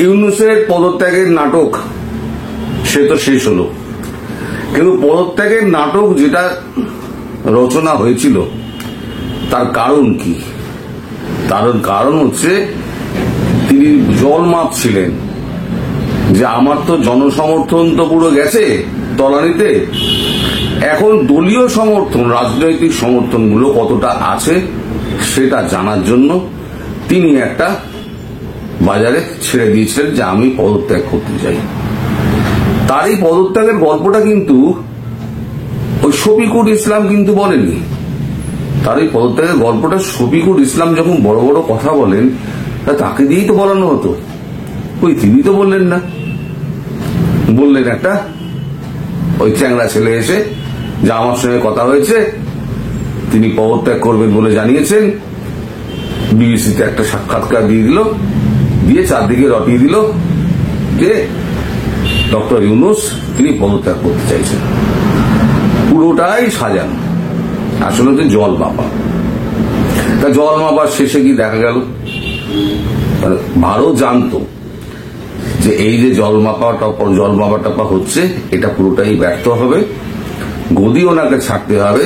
ইউনূসের পদত্যাগের নাটক সে তো শেষ হলো, কিন্তু পদত্যাগের নাটক যেটা রচনা হয়েছিল তার কারণ কি? তার কারণ হচ্ছে তিনি জল মাপছিলেন যে আমার তো জনসমর্থন তো পুরো গেছে তলানিতে, এখন দলীয় সমর্থন, রাজনৈতিক সমর্থনগুলো কতটা আছে সেটা জানার জন্য তিনি একটা বাজারে ছেড়ে দিয়েছিলেন যে আমি পদত্যাগ করতে চাই। তার এই পদত্যাগের গল্পটা কিন্তু ওই শফিকুল ইসলাম কিন্তু বলেননি। তার এই পদত্যাগের গল্পটা শফিকুল ইসলাম যখন বড় বড় কথা বলেন তাকে দিয়েই তো বলানো হতো, ওই তিনি তো বললেন না। বললেন একটা ওই চ্যাংড়া ছেলে এসে যে আমার সঙ্গে কথা হয়েছে, তিনি পদত্যাগ করবেন বলে জানিয়েছেন, বিবিসিতে একটা সাক্ষাৎকার দিয়ে দিল, দিয়ে চারদিকে রটিয়ে দিল যে ডক্টর ইউনূস তিনি পদত্যাগ করতে চাইছেন। পুরোটাই সাজানো, আসলে তো জল মাপা। তা জল মাপার শেষে কি দেখা গেল? ভারত জানতো যে এই যে জল মাপাটা হচ্ছে এটা পুরোটাই ব্যর্থ হবে, গদি ওনাকে ছাড়তে হবে।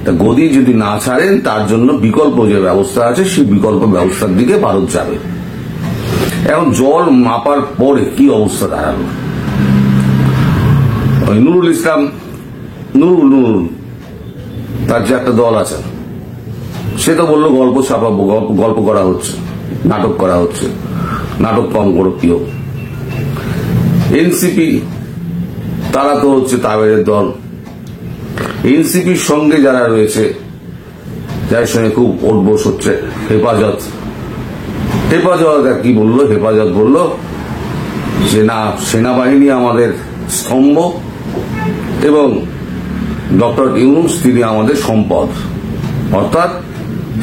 তা গদি যদি না ছাড়েন তার জন্য বিকল্প যে ব্যবস্থা আছে সেই বিকল্প ব্যবস্থার দিকে ভারত যাবে। এখন জল মাপার পরে কি অবস্থা দাঁড়ালো? নুরুল ইসলাম, নুরুল তার যে একটা দল আছে সে তো বললো গল্প ছাপাবো, গল্প করা হচ্ছে, নাটক করা হচ্ছে, নাটক কম করো কি হোক। এনসিপি তারা তো হচ্ছে তাবেরের দল, এনসিপির সঙ্গে যারা রয়েছে যার সঙ্গে খুব ওঠবোস হচ্ছে হেফাজত কি বললো? হেফাজত বলল যে না, সেনাবাহিনী আমাদের স্তম্ভ এবং ডক্টর ইউনূস তিনি আমাদের সম্পদ, অর্থাৎ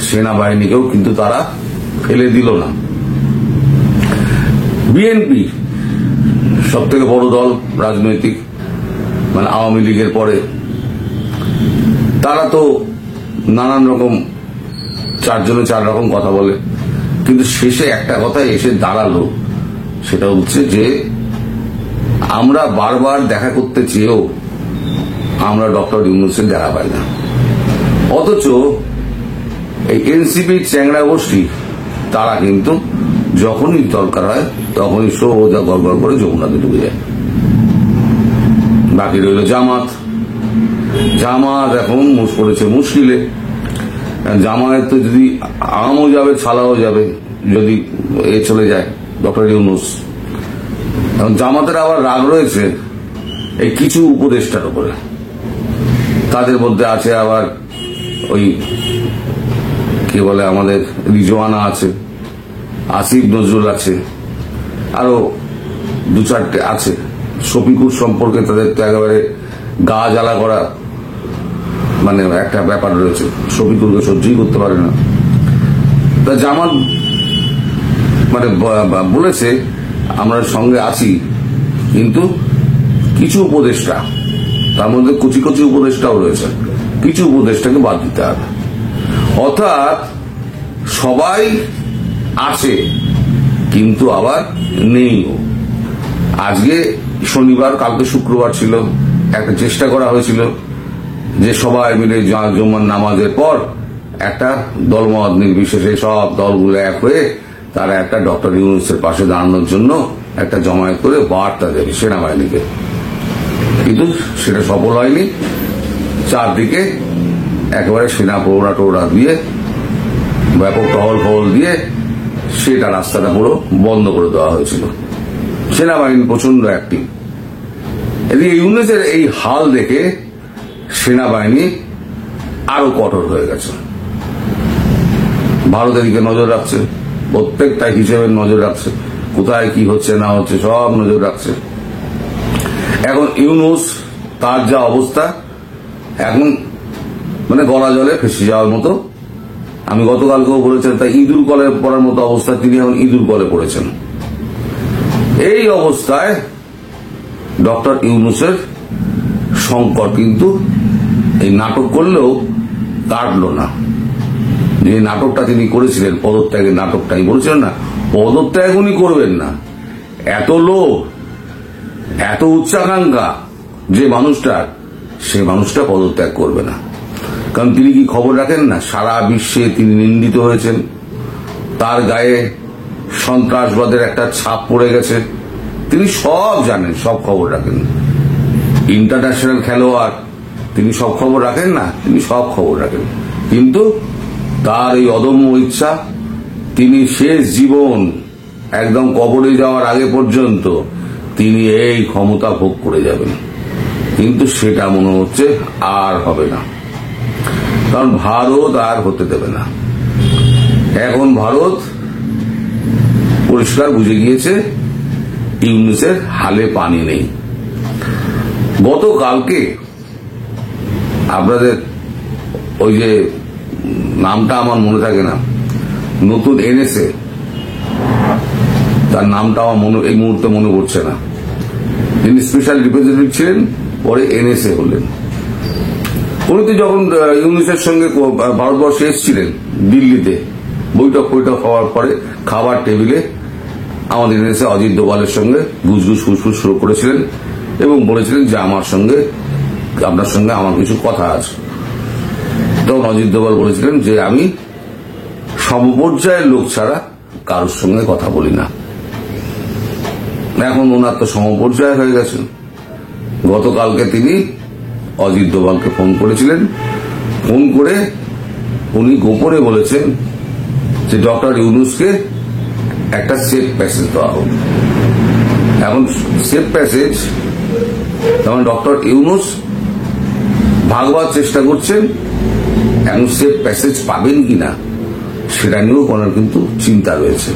সেনাবাহিনীকেও কিন্তু তারা ফেলে দিল না। বিএনপি সব থেকে বড় দল রাজনৈতিক, মানে আওয়ামী লীগের পরে, তারা তো নানান রকম চারজনে চার রকম কথা বলে, কিন্তু শেষে একটা কথা এসে দাঁড়ালো, সেটা হচ্ছে যে আমরা বারবার দেখা করতে চেয়েও আমরা ডক্টর ইউনূসের দেখা পাই না। অথচ এই এনসিপির চ্যাংড়া গোষ্ঠী তারা কিন্তু যখনই দরকার হয় তখনই সোজা গড়গড় করে যমুনাতে ঢুকে যায়। বাকি রইল জামাত এখন পড়েছে মুশকিলে। জামায়াত তো যদি আমও যাবে ছালাও যাবে যদি এ চলে যায় ডক্টর ইউনূস। এখন জামাতের আবার রাগ রয়েছে এই কিছু উপদেষ্টার উপরে, তাদের মধ্যে আছে আবার ওই কি বলে আমাদের রিজওয়ানা আছে, আসিফ নজরুল আছে, আরো দু চারটে আছে। শফিকুল সম্পর্কে তাদের তো একেবারে গা জ্বালা করা মানে একটা ব্যাপার রয়েছে, শফিকুলকে সহ্যই করতে পারে না। তা জামাত মানে বলেছে আমরা সঙ্গে আছি, কিন্তু কিছু উপদেষ্টা, তার মধ্যে কচি কচি উপদেষ্টাও রয়েছে, কিছু উপদেষ্টাকে বাদ দিতে হবে। অর্থাৎ সবাই আছে কিন্তু আবার নেইও। আজকে শনিবার, কালকে শুক্রবার ছিল, একটা চেষ্টা করা হয়েছিল যে সবাই মিলে জুমার নামাজের পর একটা দলমত নির্বিশেষে সব দলগুলো এক হয়ে তারা একটা ডক্টর ইউনূসের পাশে দাঁড়ানোর জন্য একটা জমায়েত করে বার্তা দেবে সেনাবাহিনীকে, কিন্তু সেটা সফল হয়নি। চারদিকে একেবারে সেনা প্রৌঢ়া টোড়া দিয়ে ব্যাপক টহল ফহল দিয়ে সেটা রাস্তাটা পুরো বন্ধ করে দেওয়া হয়েছিল। সেনাবাহিনী প্রচন্ড অ্যাক্টিভ। এদিকে ইউনূসের এই হাল দেখে সেনাবাহিনী আরো কঠোর হয়ে গেছে। ভারতের দিকে নজর রাখছে, প্রত্যেকটা হিসেবে নজর রাখছে, কোথায় কি হচ্ছে না হচ্ছে সব নজর রাখছে। এখন ইউনূস তার যা অবস্থা এখন মানে গলা জলে ফেসে যাওয়ার মতো। আমি গতকালকেও বলেছেন তাই ইঁদুর কলে পড়ার মতো অবস্থা, তিনি এখন ইঁদুর কলে পড়েছেন। এই অবস্থায় ডক্টর ইউনূসের সংকট কিন্তু এই নাটক করলেও কাটলো না। যে নাটকটা তিনি করেছিলেন, পদত্যাগের নাটকটাই বলেছিলেন না, পদত্যাগ উনি করবেন না। এত লোভ, এত উচ্চাকাঙ্ক্ষা যে মানুষটার, সে মানুষটা পদত্যাগ করবে না। কারণ তিনি কি খবর রাখেন না, সারা বিশ্বে তিনি নিন্দিত হয়েছেন, তার গায়ে সন্ত্রাসবাদের একটা ছাপ পড়ে গেছে, তিনি সব জানেন, সব খবর রাখেন। ইন্টারন্যাশনাল খেলোয়াড়, তিনি সব খবর রাখেন না, তিনি সব খবর রাখেন। কিন্তু তার এই অদম্য ইচ্ছা, তিনি শেষ জীবন একদম কবরে যাওয়ার আগে পর্যন্ত তিনি এই ক্ষমতা ভোগ করে যাবেন। কিন্তু সেটা মনে হচ্ছে আর হবে না, কারণ ভারত আর হতে দেবে না। এখন ভারত পরিষ্কার বুঝে গিয়েছে ইউনূসের হালে পানি নেই। গতকালকে আপনাদের ওই যে নামটা আমার মনে থাকে না, নতুন এনেছে, তার নামটা আমার এই মুহূর্তে মনে পড়ছে না, যিনি স্পেশাল রিপ্রেজেন্টেটিভ ছিলেন, পরে এনএসএ হলেন। উনি তো যখন ইউনূসের সঙ্গে ভারতবর্ষে এসেছিলেন দিল্লিতে, বৈঠক হওয়ার পরে খাবার টেবিলে আমাদের এনএসএ অজিত দোভালের সঙ্গে গুজগুজ ফুসফুস শুরু করেছিলেন এবং বলেছিলেন যে আপনার সঙ্গে আমার কিছু কথা আছে। তখন অজিত দোভাল বলেছিলেন যে আমি সমপর্যায়ের লোক ছাড়া কারোর সঙ্গে কথা বলি না। এখন ওনার তো সমপর্যায় হয়ে গেছেন। গতকালকে তিনি অজিত দোভালকে ফোন করেছিলেন, ফোন করে উনি গোপনে বলেছেন যে ডক্টর ইউনূসকে একটা সেফ প্যাসেজ দেওয়া হোক। এখন সেফ প্যাসেজ, তখন ডক্টর ইউনূস ভাগবার চেষ্টা করছেন, এখন সেফ প্যাসেজ পাবেন কিনা সেটা নিয়েও ওনার কিন্তু চিন্তা রয়েছে।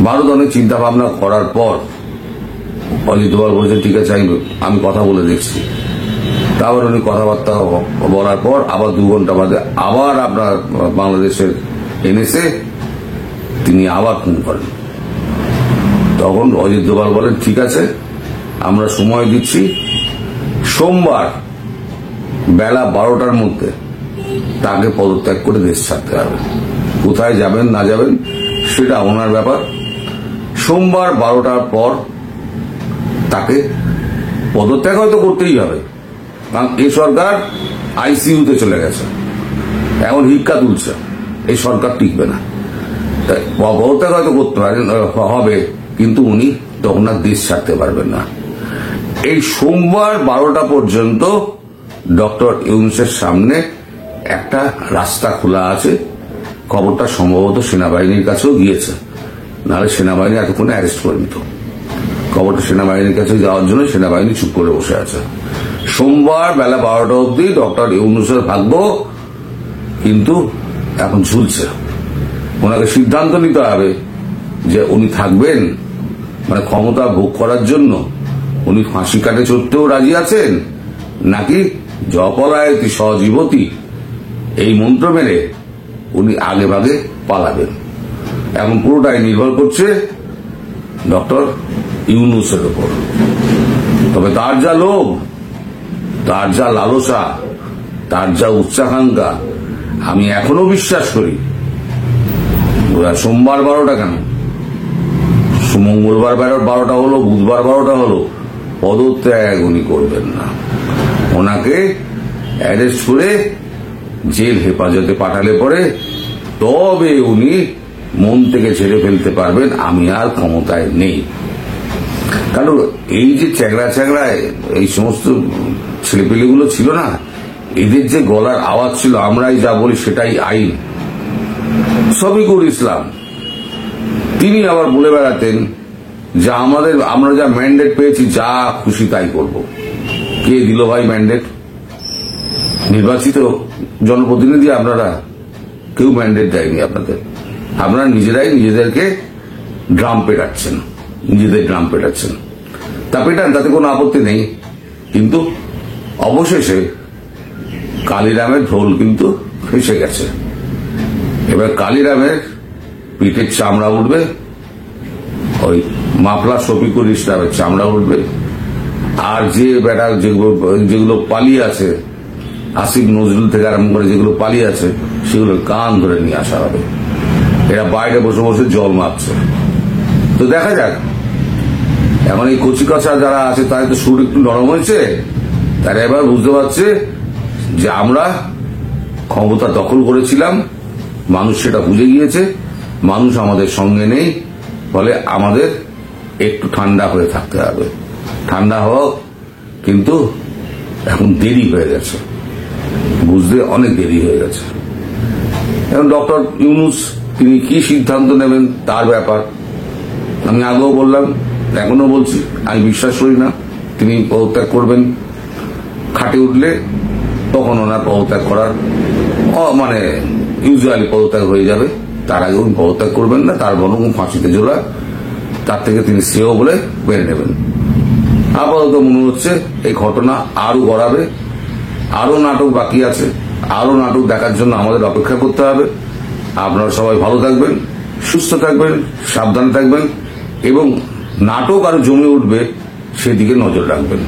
ভারত অনেক চিন্তা ভাবনা করার পর অজিত দোভাল বলেছে ঠিক আছে আমি কথা বলে দেখছি। তারপর উনি কথাবার্তা বলার পর আবার 2 ঘন্টা বাদে আবার আপনার বাংলাদেশের এনএসএ তিনি আবার ফোন করেন। তখন অজিত দোভাল বলেন ঠিক আছে আমরা সময় দিচ্ছি, সোমবার বেলা 12টার মধ্যে তাকে পদত্যাগ করে দেশ ছাড়তে হবে। কোথায় যাবেন না যাবেন সেটা ওনার ব্যাপার। সোমবার 12টার পর তাকে পদত্যাগ হয়তো করতেই হবে, কারণ এই সরকার আইসিইউতে চলে গেছে, এখন হিক্কা তুলছে, এই সরকার টিকবে না। পদত্যাগ হয়তো করতে হবে, কিন্তু উনি তখন আর দেশ ছাড়তে পারবেন না। এই সোমবার 12টা পর্যন্ত ডক্টর ইউনূসের সামনে একটা রাস্তা খোলা আছে। খবরটা সম্ভবত সেনাবাহিনীর কাছেও গিয়েছে, নাহলে সেনাবাহিনী এতক্ষণে অ্যারেস্ট করে নিত। খবরটা সেনাবাহিনীর কাছে যাওয়ার জন্য সেনাবাহিনী চুপ করে বসে আছে। সোমবার বেলা 12টা অবধি ডক্টর ইউনূসের ভাগ্য কিন্তু এখন ঝুলছে। ওনাকে সিদ্ধান্ত নিতে হবে যে উনি থাকবেন, মানে ক্ষমতা ভোগ করার জন্য উনি ফাঁসি কাটে চড়তেও রাজি আছেন, নাকি জপলায়তি সজীবতী এই মন্ত্র মেরে উনি আগে ভাগে পালাবেন। এখন পুরোটাই নির্ভর করছে ডক্টর ইউনূসের উপর। তবে তার যা লোভ, তার যা লালসা, তার যা উচ্চাকাঙ্ক্ষা, আমি এখনো বিশ্বাস করি সোমবার 12টা কেন, মঙ্গলবার 12টা হলো, বুধবার 12টা হলো, পদত্যাগ উনি করবেন না। ওনাকে অ্যারেস্ট করে জেল হেফাজতে পাঠালে পরে তবে উনি মন থেকে ছেড়ে ফেলতে পারবেন আমি আর ক্ষমতায় নেই। কারণ এই যে চ্যাংড়ায় এই সমস্ত ছেলেপেলেগুলো ছিল না, এদের যে গলার আওয়াজ ছিল আমরাই যা বলি সেটাই আইন, শফিকুল ইসলাম তিনি আবার বলে বেড়াতেন যে আমরা যা ম্যান্ডেট পেয়েছি যা খুশি তাই করব। কে দিল ভাই ম্যান্ডেট? নির্বাচিত জনপ্রতিনিধি আপনারা, কেউ ম্যান্ডেট দেয়নি আপনাদের। আপনারা নিজেরাই নিজেদেরকে ড্রাম পেটাচ্ছেন, নিজেদের ড্রাম পেটাচ্ছেন। তা পেটান, তাতে কোনো আপত্তি নেই, কিন্তু অবশেষে কালিরামের ঢোল কিন্তু ফেসে গেছে। এবার কালিরামের পিঠের চামড়া উঠবে, ওই মাফলা শফিকুল ইসলামের চামড়া উঠবে, আর যে বেটা যেগুলো পালিয়ে আছে, আসিফ নজরুল থেকে আরম্ভ করে যেগুলো পালিয়ে আছে, সেগুলোর কান ধরে নিয়ে আসা হবে। এরা বাইরে বসে বসে জল মারছে। তো দেখা যাক, এখন এই কচি কচা যারা আছে তাদের তো সুর একটু নরম হয়েছে, তারা এবার বুঝতে পারছে যে আমরা ক্ষমতা দখল করেছিলাম, মানুষ সেটা বুঝে গিয়েছে, মানুষ আমাদের সঙ্গে নেই, ফলে আমাদের একটু ঠান্ডা হয়ে থাকতে হবে। ঠান্ডা হওয়া কিন্তু এখন দেরি হয়ে গেছে, বুঝতে অনেক দেরি হয়ে গেছে। এখন ডক্টর ইউনূস তিনি কি সিদ্ধান্ত নেবেন তার ব্যাপার। আমি আগেও বললাম, এখনো বলছি, আমি বিশ্বাস করি না তিনি পদত্যাগ করবেন। খাটে উঠলে তখন ওনার পদত্যাগ করার মানে ইউজুয়ালি পদত্যাগ হয়ে যাবে, তার আগে উনি পদত্যাগ করবেন না, তার বরং ফাঁসিতে ঝোলা, তার থেকে তিনি শ্রেয় বলে বেড়ে নেবেন। আপাতত মনে হচ্ছে এই ঘটনা আরো গড়াবে, আরো নাটক বাকি আছে, আরো নাটক দেখার জন্য আমাদের অপেক্ষা করতে হবে। আপনারা সবাই ভালো থাকবেন, সুস্থ থাকবেন, সাবধানে থাকবেন এবং নাটক আরো জমে উঠবে সেদিকে নজর রাখবেন।